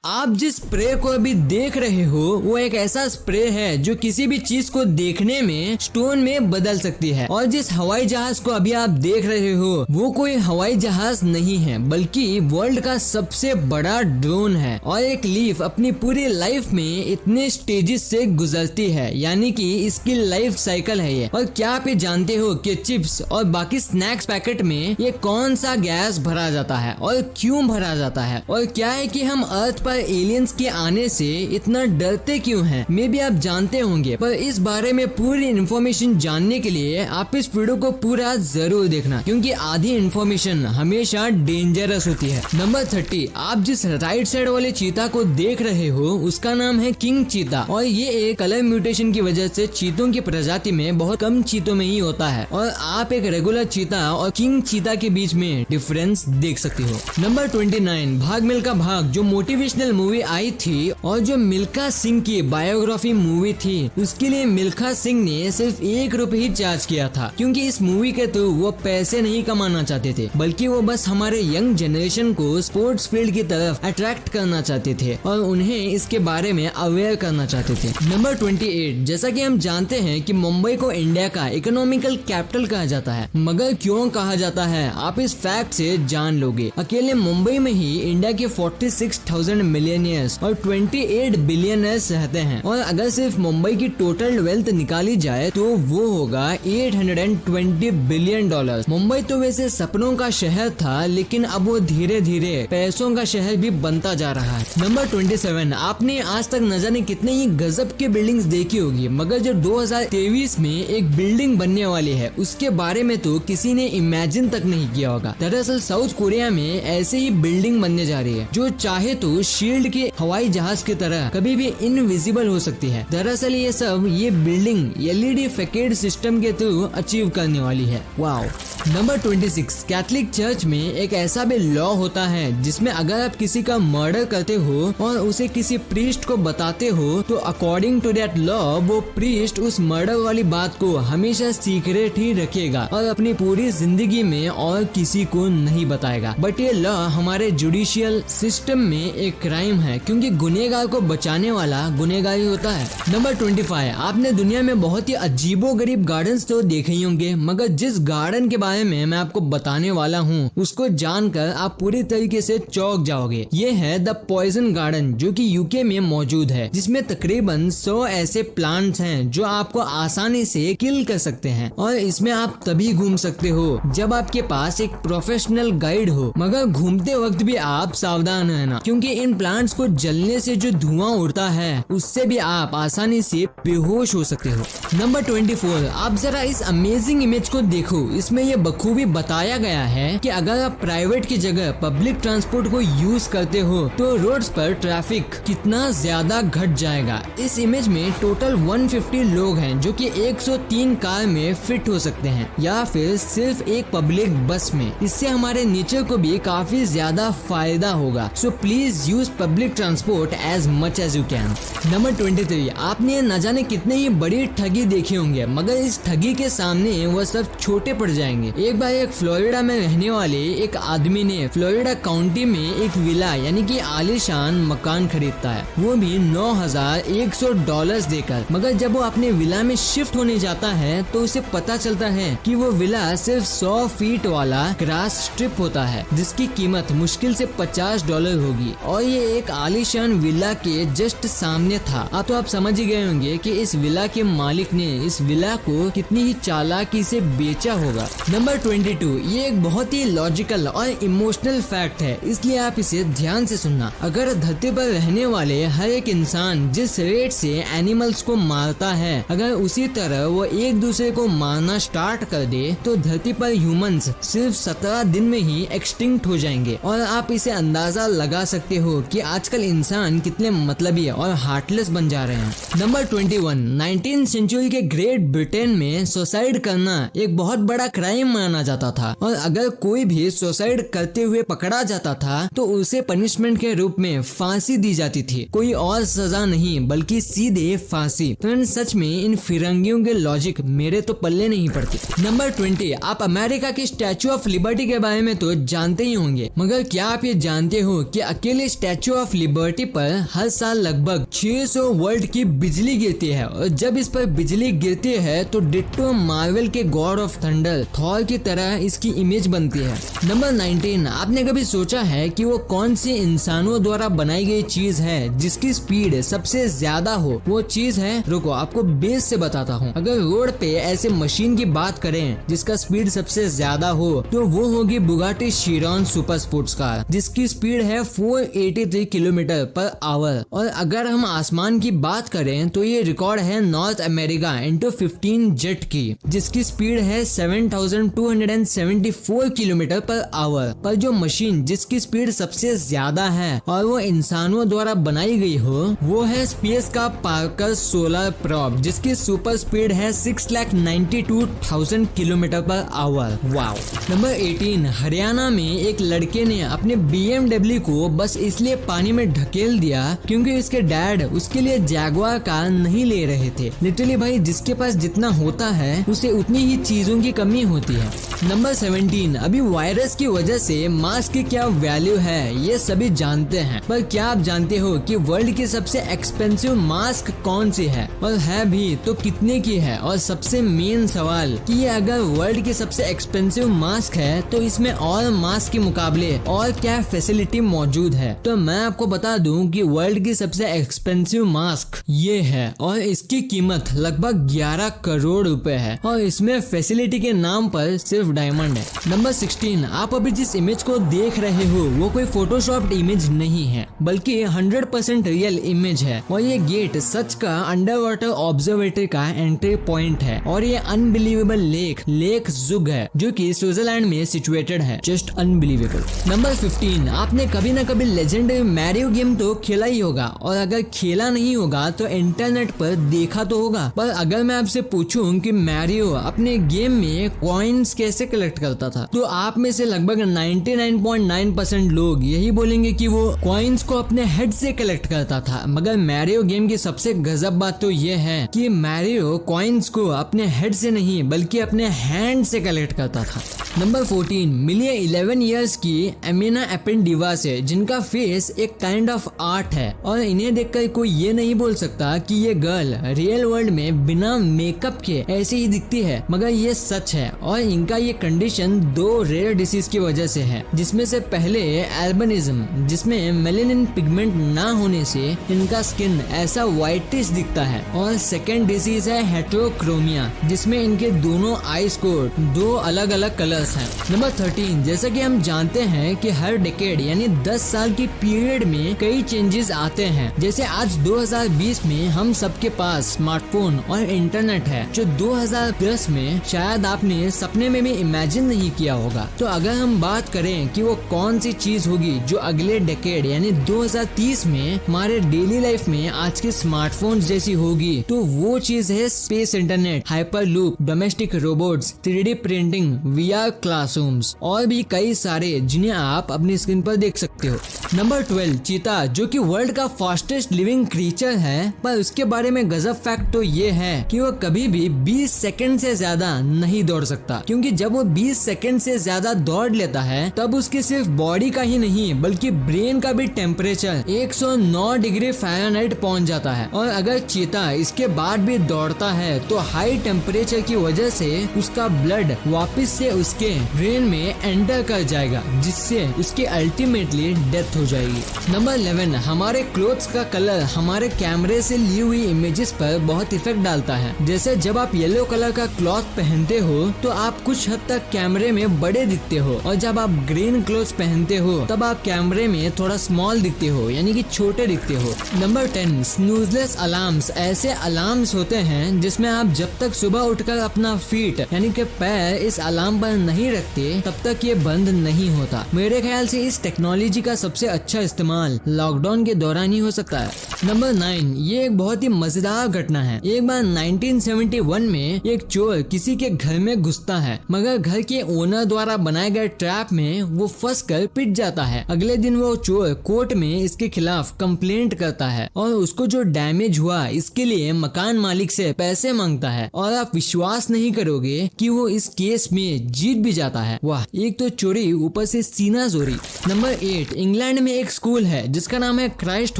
आप जिस स्प्रे को अभी देख रहे हो वो एक ऐसा स्प्रे है जो किसी भी चीज को देखने में स्टोन में बदल सकती है। और जिस हवाई जहाज को अभी आप देख रहे हो वो कोई हवाई जहाज नहीं है बल्कि वर्ल्ड का सबसे बड़ा ड्रोन है। और एक लीफ अपनी पूरी लाइफ में इतने स्टेजेस से गुजरती है, यानी कि इसकी लाइफ साइकिल है ये। और क्या आप ये जानते हो कि चिप्स और बाकी स्नैक्स पैकेट में ये कौन सा गैस भरा जाता है और क्यों भरा जाता है, और क्या है कि हम अर्थ पर एलियंस के आने से इतना डरते क्यों हैं, मे भी आप जानते होंगे। पर इस बारे में पूरी इन्फॉर्मेशन जानने के लिए आप इस वीडियो को पूरा जरूर देखना, क्योंकि आधी इन्फॉर्मेशन हमेशा डेंजरस होती है। नंबर 30, आप जिस राइट साइड वाले चीता को देख रहे हो उसका नाम है किंग चीता। और ये एक कलर म्यूटेशन की वजह से चीतों की प्रजाति में बहुत कम चीतों में ही होता है। और आप एक रेगुलर चीता और किंग चीता के बीच में डिफरेंस देख सकते हो। नंबर 29, भाग मिल्खा भाग, जो मोटिवेशनल मूवी आई थी और जो मिल्खा सिंह की बायोग्राफी मूवी थी, उसके लिए मिल्खा सिंह ने सिर्फ ₹1 ही चार्ज किया था, क्योंकि इस मूवी के थ्रू वो पैसे नहीं कमाना चाहते थे, बल्कि वो बस हमारे यंग जनरेशन को स्पोर्ट्स फील्ड की तरफ अट्रैक्ट करना चाहते थे और उन्हें इसके बारे में अवेयर करना चाहते थे। नंबर 28, जैसा कि हम जानते हैं कि मुंबई को इंडिया का इकोनॉमिकल कैपिटल कहा जाता है, मगर क्यों कहा जाता है आप इस फैक्ट से जान लोगे। अकेले मुंबई में ही इंडिया के 46,000 मिलियनियर्स और 28 बिलियनर्स रहते हैं। और अगर सिर्फ मुंबई की टोटल वेल्थ निकाली जाए तो वो होगा $820 बिलियन। मुंबई तो वैसे सपनों का शहर था, लेकिन अब वो धीरे धीरे पैसों का शहर भी बनता जा रहा है। नंबर 27, आपने आज तक न जाने कितने ही गजब के बिल्डिंग्स देखी होगी, मगर जो 2023 में एक बिल्डिंग बनने वाली है उसके बारे में तो किसी ने इमेजिन तक नहीं किया होगा। दरअसल साउथ कोरिया में ऐसे ही बिल्डिंग बनने जा रही है जो चाहे तो शील्ड के हवाई जहाज की तरह कभी भी इनविजिबल हो सकती है। दरअसल ये बिल्डिंग LED फैकेड सिस्टम के थ्रू अचीव करने वाली है। वाओ। नंबर 26, कैथोलिक चर्च में एक ऐसा भी लॉ होता है जिसमें अगर आप किसी का मर्डर करते हो और उसे किसी प्रीस्ट को बताते हो तो अकॉर्डिंग टू दैट लॉ वो प्रीस्ट उस मर्डर वाली बात को हमेशा सीक्रेट ही रखेगा और अपनी पूरी जिंदगी में और किसी को नहीं बताएगा। बट ये लॉ हमारे जुडिशियल सिस्टम में एक क्राइम है, क्योंकि गुनहगार को बचाने वाला गुनहगार ही होता है। नंबर 25, आपने दुनिया में बहुत ही अजीबोगरीब गार्डन्स तो देखे ही होंगे, मगर जिस गार्डन के बारे में मैं आपको बताने वाला हूँ उसको जानकर आप पूरी तरीके से चौंक जाओगे। ये है द पॉइजन गार्डन, जो कि यूके में मौजूद है, जिसमें तकरीबन 100 ऐसे प्लांट्स हैं जो आपको आसानी से किल कर सकते हैं। और इसमें आप तभी घूम सकते हो जब आपके पास एक प्रोफेशनल गाइड हो, मगर घूमते वक्त भी आप सावधान रहना, क्योंकि इन प्लांट्स को जलने से जो धुआं उड़ता है उससे भी आप आसानी से बेहोश हो सकते हो। नंबर 24, आप जरा इस अमेजिंग इमेज को देखो। इसमें यह बखूबी बताया गया है कि अगर आप प्राइवेट की जगह पब्लिक ट्रांसपोर्ट को यूज करते हो तो रोड्स पर ट्रैफिक कितना ज्यादा घट जाएगा। इस इमेज में टोटल 150 लोग हैं जो कि 103 कार में फिट हो सकते हैं, या फिर सिर्फ एक पब्लिक बस में। इससे हमारे नेचर को भी काफी ज्यादा फायदा होगा। So please use public transport as much as you can. Number 23, आपने न जाने कितने ही बड़ी ठगी देखी होंगे, मगर इस ठगी के सामने वह सब छोटे पड़ जाएंगे। एक बार एक फ्लोरिडा में रहने वाले एक आदमी ने फ्लोरिडा काउंटी में एक विला यानी कि आलीशान मकान खरीदता है, वो भी $9,100 देकर। मगर जब वो अपने विला में शिफ्ट होने जाता है तो उसे पता चलता है कि वो विला सिर्फ 100 फीट वाला ग्रास स्ट्रिप होता है, जिसकी कीमत मुश्किल से $50 होगी। और ये एक आलीशान विला के जस्ट सामने था। अब तो आप समझ ही गए होंगे कि इस विला के मालिक ने इस विला को कितनी ही चालाकी से बेचा होगा। नंबर 22, ये एक बहुत ही लॉजिकल और इमोशनल फैक्ट है, इसलिए आप इसे ध्यान से सुनना। अगर धरती पर रहने वाले हर एक इंसान जिस रेट से एनिमल्स को मारता है, अगर उसी तरह वो एक दूसरे को मारना स्टार्ट कर दे तो धरती पर ह्यूमंस सिर्फ 17 दिन में ही एक्सटिंक्ट हो जाएंगे। और आप इसे अंदाजा लगा सकते हो कि आजकल इंसान कितने मतलबी और हार्टलेस बन जा रहे हैं। नंबर 21, 19th सेंचुरी के ग्रेट ब्रिटेन में सुसाइड करना एक बहुत बड़ा क्राइम माना जाता था, और अगर कोई भी सुसाइड करते हुए पकड़ा जाता था तो उसे पनिशमेंट के रूप में फांसी दी जाती थी। कोई और सजा नहीं बल्कि सीधे फांसी। तो सच में इन फिरंगियों के लॉजिक मेरे तो पल्ले नहीं पड़ते। नंबर 20, आप अमेरिका के स्टैचू ऑफ लिबर्टी के बारे में तो जानते ही होंगे, मगर क्या आप ये जानते हो कि अकेले स्टैचू स्टैचू ऑफ लिबर्टी पर हर साल लगभग 600 वोल्ट की बिजली गिरती है और जब इस पर बिजली गिरती है तो डिट्टो मार्वल के गॉड ऑफ थंडर थॉर की तरह इसकी इमेज बनती है। नंबर 19, आपने कभी सोचा है कि वो कौन सी इंसानों द्वारा बनाई गई चीज है जिसकी स्पीड सबसे ज्यादा हो? वो चीज है, रुको आपको बेस से बताता हूँ। अगर रोड पे ऐसे मशीन की बात करें जिसका स्पीड सबसे ज्यादा हो तो वो होगी Bugatti Chiron super sports car, जिसकी स्पीड है 483 किलोमीटर पर आवर। और अगर हम आसमान की बात करें तो ये रिकॉर्ड है नॉर्थ अमेरिका इंटू 15 जेट की, जिसकी स्पीड है 7274 किलोमीटर पर आवर। पर जो मशीन जिसकी स्पीड सबसे ज्यादा है और वो इंसानों द्वारा बनाई गई हो वो है स्पेस का पार्कर सोलर प्रॉब, जिसकी सुपर स्पीड है 6,92,000 kilometre per hour. Wow. Number 18, Haryana में एक लड़के ने अपने BMW को बस इसलिए पानी में ढकेल दिया क्योंकि उसके डैड उसके लिए जैगुआर कार नहीं ले रहे थे। लिटरली भाई, जिसके पास जितना होता है उसे उतनी ही चीजों की कमी होती है। नंबर 17, अभी वायरस की वजह से मास्क की क्या वैल्यू है ये सभी जानते हैं, पर क्या आप जानते हो कि वर्ल्ड की सबसे एक्सपेंसिव मास्क कौन सी है, और है भी तो कितने की है? और सबसे मेन सवाल कि ये अगर वर्ल्ड की सबसे एक्सपेंसिव मास्क है तो इसमें और मास्क के मुकाबले और क्या फैसिलिटी मौजूद है? तो मैं आपको बता दूं कि वर्ल्ड की सबसे एक्सपेंसिव मास्क ये है और इसकी कीमत लगभग 11 करोड़ रुपए है और इसमें फैसिलिटी के नाम पर सिर्फ डायमंड है। नंबर 16, आप अभी जिस इमेज को देख रहे हो वो कोई फोटोशॉप्ड इमेज नहीं है बल्कि 100% रियल इमेज है और ये गेट सच का अंडर वाटर ऑब्जर्वेटरी का एंट्री पॉइंट है और ये अनबिलीवेबल लेक जुग है जो कि स्विट्जरलैंड में सिचुएटेड है। Just unbelievable. नंबर 15, आपने कभी न कभी लेजेंडरी मैरियो गेम तो खेला ही होगा और अगर खेला नहीं होगा तो इंटरनेट पर देखा तो होगा। पर अगर मैं आपसे पूछूं कि मैरियो अपने गेम में कॉइन्स कैसे कलेक्ट करता था तो आप में से लगभग 99.9% लोग यही बोलेंगे कि वो कॉइन्स को अपने हेड से कलेक्ट करता था। मगर मैरियो गेम की सबसे गजब बात तो ये है कि मैरियो कॉइन्स को अपने हेड से नहीं बल्कि अपने हैंड से कलेक्ट करता था। नंबर 14, मिलिए 11 इयर्स की एमिना एपेंडिवा से जिनका फेस एक काइंड ऑफ आर्ट है और इन्हें देखकर कोई ये नहीं बोल सकता कि ये गर्ल रियल वर्ल्ड में बिना मेकअप के ऐसे ही दिखती है, मगर ये सच है। और इनका ये कंडीशन 2 रेयर डिसीज की वजह से है, जिसमें से पहले एल्बिनिज्म जिसमें मेलेनिन पिगमेंट ना होने से इनका स्किन ऐसा व्हाइटिश दिखता है, और सेकेंड डिसीज है हेटेरोक्रोमिया जिसमें इनके दोनों आईज को 2 अलग अलग कलर्स हैं। नंबर 13, जैसा कि हम जानते हैं कि हर डिकेड यानी 10 साल की पीरियड में कई चेंजेस आते हैं। जैसे आज 2020 में हम सबके पास स्मार्टफोन और इंटरनेट है जो 2010 में शायद आपने सपने में भी इमेजिन नहीं किया होगा। तो अगर हम बात करें कि वो कौन सी चीज होगी जो अगले डिकेड यानी 2030 में हमारे डेली लाइफ में आज के स्मार्टफोन जैसी होगी, तो वो चीज है space internet, hyperloop, domestic robots, 3D printing, VR classrooms और भी कई सारे जिन्हें आप अपनी स्क्रीन पर देख सकते हो। नंबर 12, चीता जो कि वर्ल्ड का फास्टेस्ट लिविंग क्रीचर है, पर उसके बारे में गजब फैक्ट तो ये है कि वो कभी भी 20 सेकंड से ज्यादा नहीं दौड़ सकता, क्योंकि जब वो 20 सेकंड से ज्यादा दौड़ लेता है तब उसकी सिर्फ बॉडी का ही नहीं बल्कि ब्रेन का भी टेम्परेचर 109 डिग्री फ़ारेनहाइट पहुंच जाता है। और अगर चीता इसके बाद भी दौड़ता है तो हाई टेम्परेचर की वजह से उसका ब्लड वापस से उसके ब्रेन में एंटर कर जाएगा, जिससे उसकी अल्टीमेटली डेथ हो जाएगी। नंबर 11, हमारे क्लोथ्स का कलर हमारे कैमरे से ली हुई इमेजेस पर बहुत इफेक्ट डालता है। जैसे जब आप येलो कलर का क्लॉथ पहनते हो तो आप कुछ हद तक कैमरे में बड़े दिखते हो, और जब आप ग्रीन क्लोथ्स पहनते हो तब आप कैमरे में थोड़ा स्मॉल दिखते हो, यानी कि छोटे दिखते हो। नंबर 10, स्नूजलेस अलार्म्स ऐसे अलार्म्स होते हैं जिसमें आप जब तक सुबह उठकर अपना फीट यानी कि पैर इस अलार्म पर नहीं रखते तब तक ये बंद नहीं होता। मेरे ख्याल से इस टेक्नोलॉजी का सबसे अच्छा इस्तेमाल लॉकडाउन के दौरान ही हो सकता है। नंबर 9, ये एक बहुत ही मजेदार घटना है। एक बार 1971 में एक चोर किसी के घर में घुसता है, मगर घर के ओनर द्वारा बनाए गए ट्रैप में वो फंसकर पिट जाता है। अगले दिन वो चोर कोर्ट में इसके खिलाफ कंप्लेंट करता है और उसको जो डैमेज हुआ इसके लिए मकान मालिक से पैसे मांगता है, और आप विश्वास नहीं करोगे कि वो इस केस में जीत भी जाता है। वाह, एक तो चोरी ऊपर से सीना चोरी। नंबर 8, इंग्लैंड में एक स्कूल है जिसका नाम है क्राइस्ट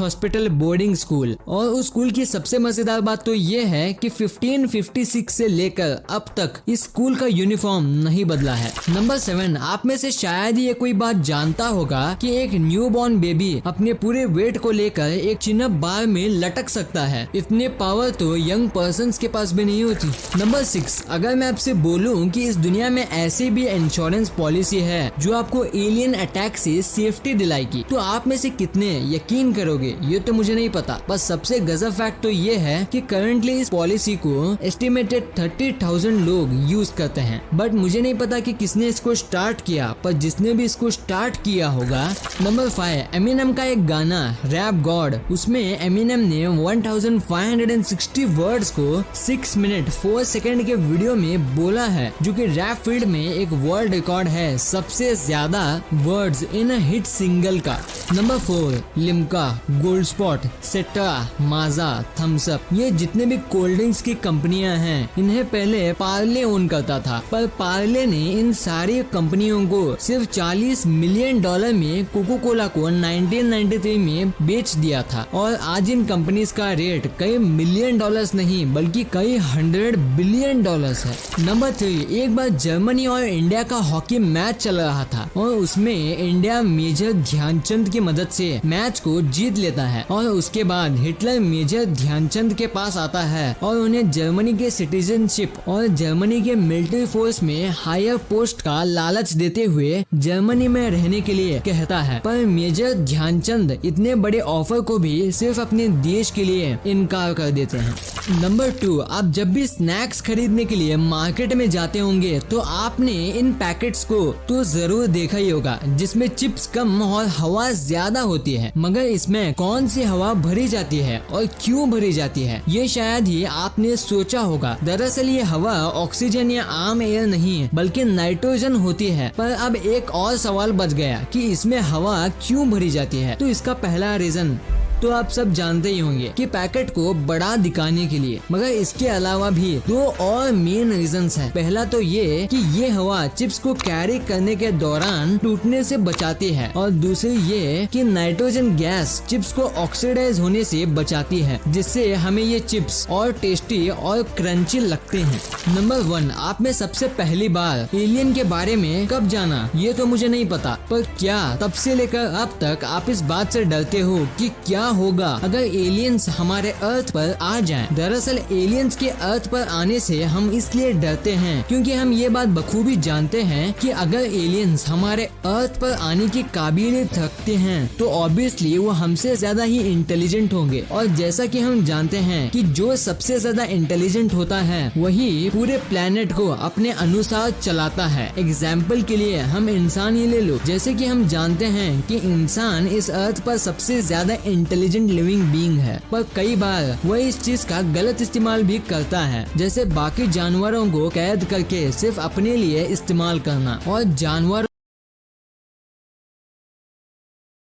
हॉस्पिटल बोर्डिंग स्कूल, और उस स्कूल की सबसे मजेदार बात तो ये है कि 1556 से लेकर अब तक इस स्कूल का यूनिफॉर्म नहीं बदला है। नंबर 7, आप में से शायद ये कोई बात जानता होगा कि एक न्यूबॉर्न बेबी अपने पूरे वेट को लेकर एक चिनअप बार में लटक सकता है। इतने पावर तो यंग पर्सन्स के पास भी नहीं होती। नंबर 6, अगर मैं आपसे बोलूं कि इस दुनिया में ऐसी भी इंश्योरेंस पॉलिसी है जो आपको एलियन अटैक से सेफ्टी दिलाएगी, तो आप में से कितने यकीन करोगे? ये तो मुझे नहीं पता। बस सबसे गजब फैक्ट तो ये है कि करंटली इस पॉलिसी को एस्टिमेटेड 30,000 लोग यूज करते हैं। बट मुझे नहीं पता कि किसने इसको स्टार्ट किया, पर जिसने भी इसको स्टार्ट किया होगा। नंबर 5, एमिनेम का एक गाना रैप गॉड, उसमें एमिनेम ने 1560 वर्ड्स को 6 मिनट 4 सेकंड के वीडियो में बोला है, जो कि रैप फील्ड में एक वर्ल्ड रिकॉर्ड है सबसे ज्यादा words in a hit single का। नंबर 4, लिम्का, गोल्ड स्पॉट, सेट्रा, माजा, थम्स अप, ये जितने भी कोल्ड ड्रिंक्स की कंपनियां हैं, इन्हें पहले पार्ले ओन करता था, पर पार्ले ने इन सारी कंपनियों को सिर्फ $40 मिलियन में कोको कोला को 1993 में बेच दिया था, और आज इन कंपनीज का रेट कई मिलियन डॉलर्स नहीं बल्कि कई 100 बिलियन डॉलर्स है। नंबर 3, एक बार जर्मनी और इंडिया का हॉकी मैच चल रहा था, और उसमें इंडिया मेजर ध्यानचंद की मदद से मैच को जीत लेता है, और उसके बाद हिटलर मेजर ध्यानचंद के पास आता है और उन्हें जर्मनी के सिटीजनशिप और जर्मनी के मिलिट्री फोर्स में हायर पोस्ट का लालच देते हुए जर्मनी में रहने के लिए कहता है, पर मेजर ध्यानचंद इतने बड़े ऑफर को भी सिर्फ अपने देश के लिए इनकार कर देते हैं। नंबर 2, आप जब भी स्नैक्स खरीदने के लिए मार्केट में जाते होंगे तो आपने इन पैकेट्स को तो जरूर देखा ही होगा, जिसमें चिप्स कम और हवा ज्यादा होती है, मगर इसमें कौन सी हवा भरी जाती है और क्यों भरी जाती है, ये शायद ही आपने सोचा होगा। दरअसल ये हवा ऑक्सीजन या आम एयर नहीं बल्कि नाइट्रोजन होती है। पर अब एक और सवाल बच गया कि इसमें हवा क्यों भरी जाती है। तो इसका पहला रीजन तो आप सब जानते ही होंगे कि पैकेट को बड़ा दिखाने के लिए, मगर इसके अलावा भी 2 और मेन रीजंस हैं। पहला तो ये कि ये हवा चिप्स को कैरी करने के दौरान टूटने से बचाती है, और दूसरी ये कि नाइट्रोजन गैस चिप्स को ऑक्सीडाइज होने से बचाती है, जिससे हमें ये चिप्स और टेस्टी और क्रंची लगते हैं। नंबर 1, आप में सबसे पहली बार एलियन के बारे में कब जाना, ये तो मुझे नहीं पता, पर क्या तब से लेकर अब तक आप इस बात से डरते हो कि क्या होगा अगर एलियंस हमारे अर्थ पर आ जाएं? दरअसल एलियंस के अर्थ पर आने से हम इसलिए डरते हैं क्योंकि हम ये बात बखूबी जानते हैं कि अगर एलियंस हमारे अर्थ पर आने की काबिलियत रखते हैं तो ऑब्वियसली वो हमसे ज्यादा ही इंटेलिजेंट होंगे, और जैसा कि हम जानते हैं कि जो सबसे ज्यादा इंटेलिजेंट होता है वही पूरे प्लेनेट को अपने अनुसार चलाता है। एग्जाम्पल के लिए हम इंसान ही ले लो, जैसे कि हम जानते हैं कि इंसान इस अर्थ पर सबसे ज्यादा इंटेलिजेंट लिविंग बीइंग है, पर कई बार वह इस चीज का गलत इस्तेमाल भी करता है, जैसे बाकी जानवरों को कैद करके सिर्फ अपने लिए इस्तेमाल करना, और जानवर